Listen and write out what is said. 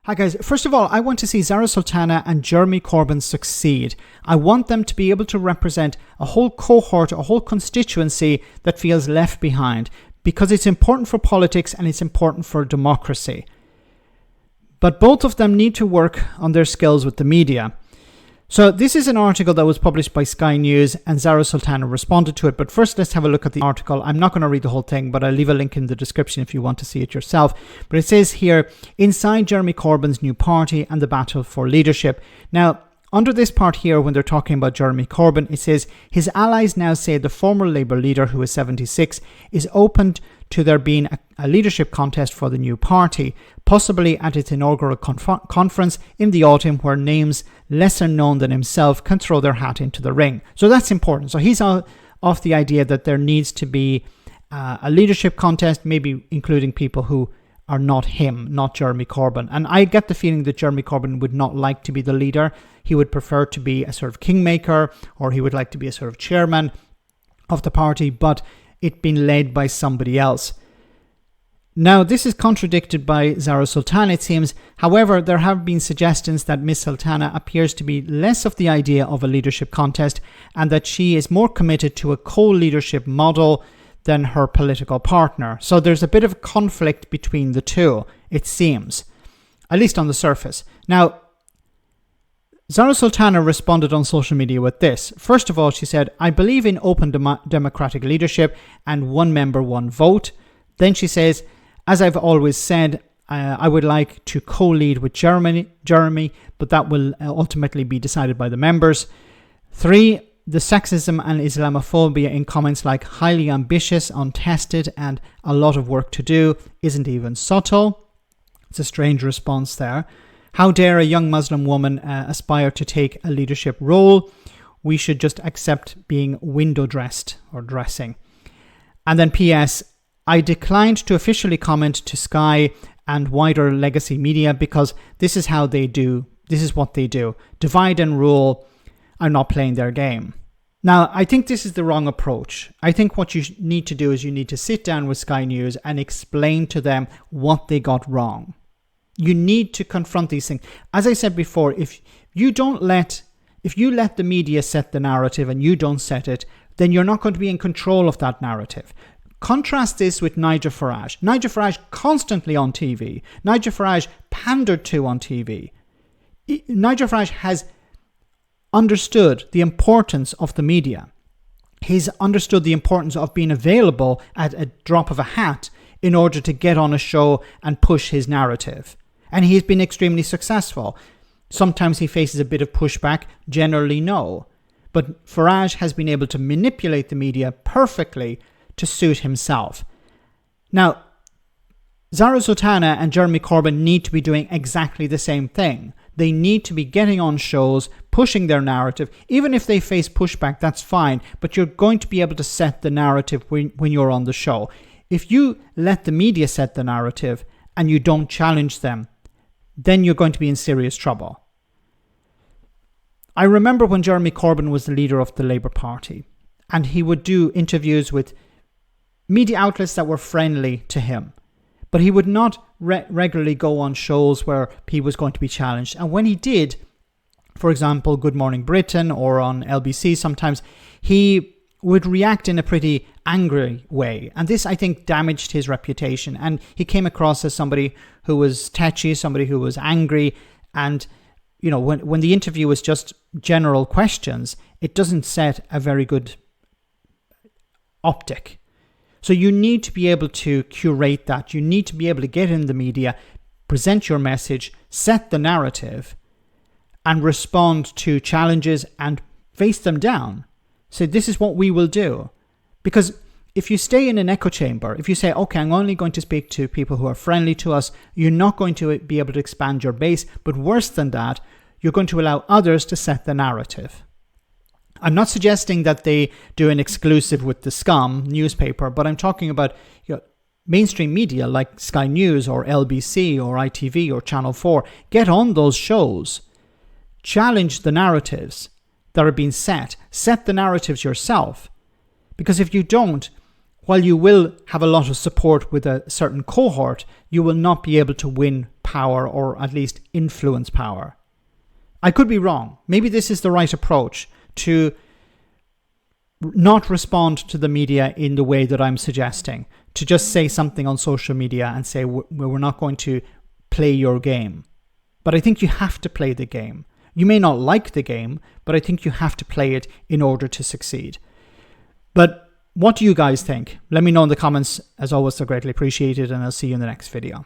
Hi guys, first of all, I want to see Zarah Sultana and Jeremy Corbyn succeed. I want them to be able to represent a whole cohort, a whole constituency that feels left behind, because it's important for politics and it's important for democracy. But both of them need to work on their skills with the media. So this is an article that was published by Sky News and Zarah Sultana responded to it. But first, let's have a look at the article. I'm not going to read the whole thing, but I'll leave a link in the description if you want to see it yourself. But it says here, inside Jeremy Corbyn's new party and the battle for leadership. Now, under this part here, when they're talking about Jeremy Corbyn, it says, his allies now say the former Labour leader, who is 76, is open to there being a leadership contest for the new party, possibly at its inaugural conference in the autumn, where names lesser known than himself can throw their hat into the ring. So that's important. So he's off the idea that there needs to be a leadership contest, maybe including people who are not him, not Jeremy Corbyn. And I get the feeling that Jeremy Corbyn would not like to be the leader. He would prefer to be a sort of kingmaker, or he would like to be a sort of chairman of the party, but it being led by somebody else. Now, this is contradicted by Zarah Sultana, it seems. However, there have been suggestions that Miss Sultana appears to be less of the idea of a leadership contest and that she is more committed to a co-leadership model than her political partner. So there's a bit of conflict between the two, it seems, at least on the surface. Now, Zarah Sultana responded on social media with this. First of all, she said, I believe in open democratic leadership and one member, one vote. Then she says, as I've always said, I would like to co-lead with Jeremy, but that will ultimately be decided by the members. 3, the sexism and Islamophobia in comments like highly ambitious, untested, and a lot of work to do isn't even subtle. It's a strange response there. How dare a young Muslim woman aspire to take a leadership role? We should just accept being window dressed or dressing. And then P.S. I declined to officially comment to Sky and wider legacy media because this is how they do. This is what they do. Divide and rule. I'm not playing their game. Now, I think this is the wrong approach. I think what you need to do is you need to sit down with Sky News and explain to them what they got wrong. You need to confront these things. As I said before, if you let the media set the narrative and you don't set it, then you're not going to be in control of that narrative. Contrast this with Nigel Farage. Nigel Farage constantly on TV. Nigel Farage pandered to on TV. Nigel Farage has understood the importance of the media. He's understood the importance of being available at a drop of a hat in order to get on a show and push his narrative. And he's been extremely successful. Sometimes he faces a bit of pushback, generally no. But Farage has been able to manipulate the media perfectly to suit himself. Now, Zarah Sultana and Jeremy Corbyn need to be doing exactly the same thing. They need to be getting on shows, pushing their narrative. Even if they face pushback, that's fine, but you're going to be able to set the narrative when you're on the show. If you let the media set the narrative and you don't challenge them, then you're going to be in serious trouble. I remember when Jeremy Corbyn was the leader of the Labour Party, and he would do interviews with media outlets that were friendly to him. But he would not regularly go on shows where he was going to be challenged. And when he did, for example, Good Morning Britain or on LBC sometimes, he would react in a pretty angry way. And this, I think, damaged his reputation. And he came across as somebody who was tetchy, somebody who was angry. And, you know, when the interview was just general questions, it doesn't set a very good optic. So you need to be able to curate that. You need to be able to get in the media, present your message, set the narrative, and respond to challenges and face them down. So this is what we will do. Because if you stay in an echo chamber, if you say, okay, I'm only going to speak to people who are friendly to us, you're not going to be able to expand your base. But worse than that, you're going to allow others to set the narrative. I'm not suggesting that they do an exclusive with the Scum newspaper, but I'm talking about mainstream media like Sky News or LBC or ITV or Channel 4. Get on those shows. Challenge the narratives that are being set. Set the narratives yourself. Because if you don't, while you will have a lot of support with a certain cohort, you will not be able to win power or at least influence power. I could be wrong. Maybe this is the right approach, to not respond to the media in the way that I'm suggesting, to just say something on social media and say, we're not going to play your game. But I think you have to play the game. You may not like the game, but I think you have to play it in order to succeed. But what do you guys think? Let me know in the comments. As always, they're greatly appreciated, and I'll see you in the next video.